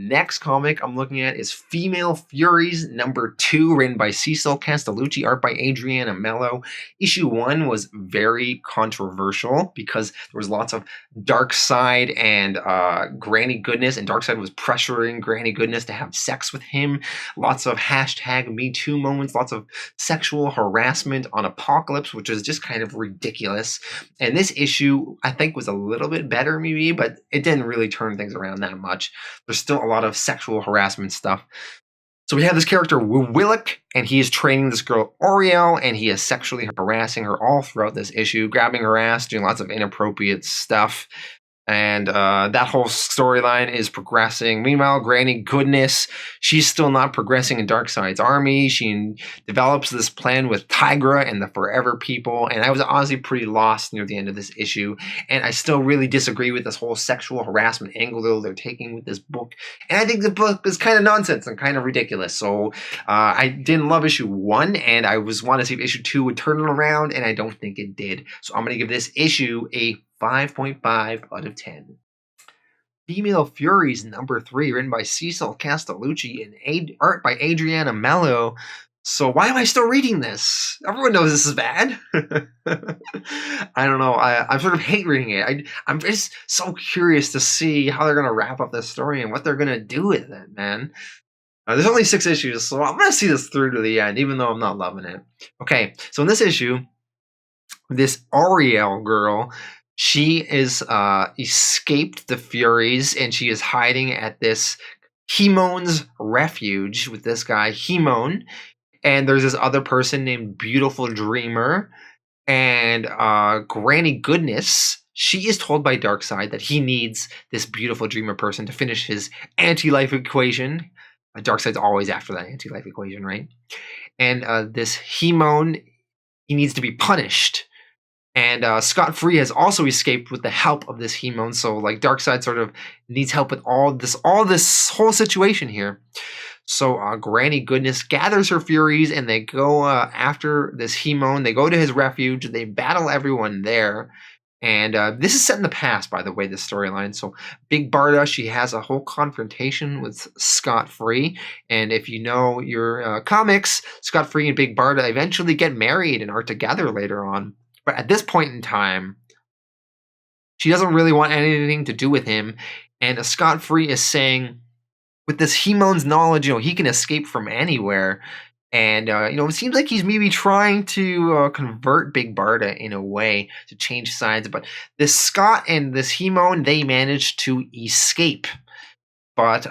next comic I'm looking at is Female Furies #2, written by Cecil, Castellucci, art by Adriana, Melo. Issue 1 was very controversial because there was lots of Darkseid and Granny Goodness, and Darkseid was pressuring Granny Goodness to have sex with him. Lots of #MeToo moments, lots of sexual harassment on Apokolips, which is just kind of ridiculous. And this issue, I think, was a little bit better, maybe, but it didn't really turn things around that much. There's still a lot of sexual harassment stuff. So we have this character, Wiliks, and he is training this girl, Aurelie, and he is sexually harassing her all throughout this issue, grabbing her ass, doing lots of inappropriate stuff. And that whole storyline is progressing. Meanwhile, Granny Goodness, she's still not progressing in Darkseid's army. She develops this plan with Tigra and the Forever People. And I was honestly pretty lost near the end of this issue. And I still really disagree with this whole sexual harassment angle that they're taking with this book. And I think the book is kind of nonsense and kind of ridiculous. So I didn't love issue 1, and I wanted to see if issue 2 would turn it around, and I don't think it did. So I'm going to give this issue a 5.5 out of 10. Female Furies #3, written by Cecil, Castellucci, and art by Adriana, Melo. So why am I still reading this? Everyone knows this is bad. I don't know. I sort of hate reading it. I'm just so curious to see how they're going to wrap up this story and what they're going to do with it, man. There's only 6 issues, so I'm going to see this through to the end, even though I'm not loving it. Okay, so in this issue, this Aurelie girl, she is escaped the Furies, and she is hiding at this Hemon's refuge with this guy, Hemon. And there's this other person named Beautiful Dreamer. And Granny Goodness, she is told by Darkseid that he needs this Beautiful Dreamer person to finish his anti-life equation. Darkseid's always after that anti-life equation, right? And this Hemon, he needs to be punished. And Scott-Free has also escaped with the help of this Hemon, so like Darkseid sort of needs help with all this whole situation here. So Granny Goodness gathers her Furies, and they go after this Hemon. They go to his refuge. They battle everyone there. And this is set in the past, by the way, this storyline. So Big Barda, she has a whole confrontation with Scott-Free. And if you know your comics, Scott-Free and Big Barda eventually get married and are together later on. But at this point in time, she doesn't really want anything to do with him. And Scott-Free is saying, with this Hemon's knowledge, he can escape from anywhere. And, it seems like he's maybe trying to convert Big Barda in a way to change sides. But this Scott and this Hemon, they managed to escape. But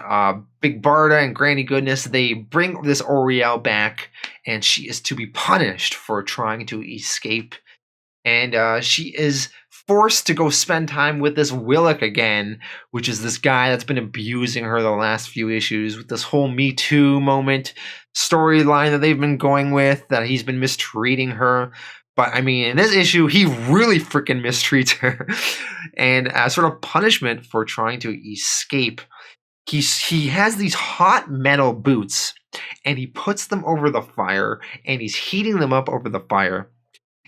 Big Barda and Granny Goodness, they bring this Aurelie back, and she is to be punished for trying to escape. And she is forced to go spend time with this Wiliks again, which is this guy that's been abusing her the last few issues with this whole Me Too moment storyline that they've been going with, that he's been mistreating her. But, I mean, in this issue, he really freaking mistreats her. And as sort of punishment for trying to escape, he has these hot metal boots, and he puts them over the fire, and he's heating them up over the fire.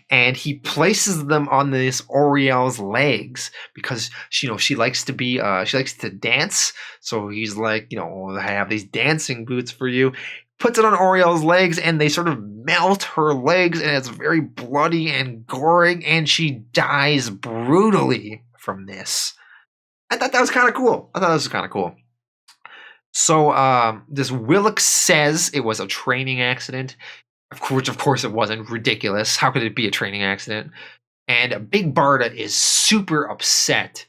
And he places them on this Aurelie's legs because she likes to dance. So he's like, I have these dancing boots for you. Puts it on Aurelie's legs, and they sort of melt her legs, and it's very bloody and gory, and she dies brutally from this. I thought that was kind of cool. So this Wiliks says it was a training accident. Which, of course, it wasn't. Ridiculous. How could it be a training accident? And Big Barda is super upset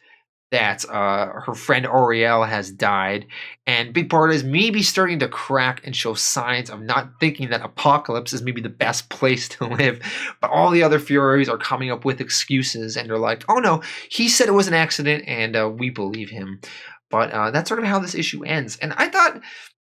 that her friend Aurelie has died. And Big Barda is maybe starting to crack and show signs of not thinking that Apokolips is maybe the best place to live. But all the other Furies are coming up with excuses. And they're like, oh, no, he said it was an accident, and we believe him. But that's sort of how this issue ends. And I thought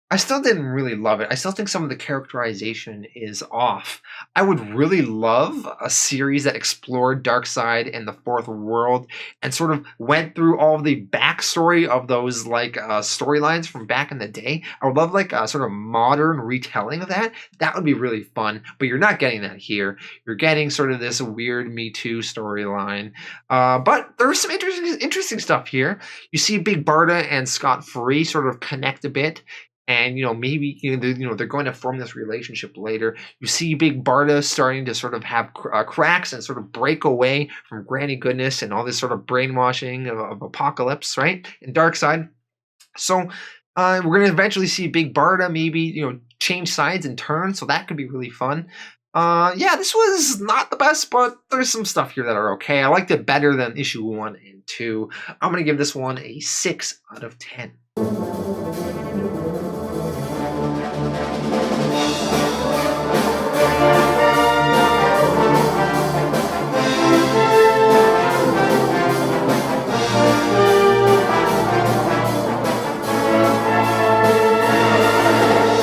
I still didn't really love it. I still think some of the characterization is off. I would really love a series that explored Darkseid and the Fourth World and sort of went through all of the backstory of those storylines from back in the day. I would love like a sort of modern retelling of that. That would be really fun. But you're not getting that here. You're getting sort of this weird Me Too storyline. But there's some interesting stuff here. You see Big Barda and Scott Free sort of connect a bit, and maybe they're going to form this relationship later. You see Big Barda starting to sort of have cracks and sort of break away from Granny Goodness and all this sort of brainwashing of Apokolips, right? And Darkseid. So we're going to eventually see Big Barda maybe change sides and turn. So that could be really fun. Yeah, this was not the best, but there's some stuff here that are okay. I liked it better than issue 1 and 2. I'm going to give this one a 6 out of 10.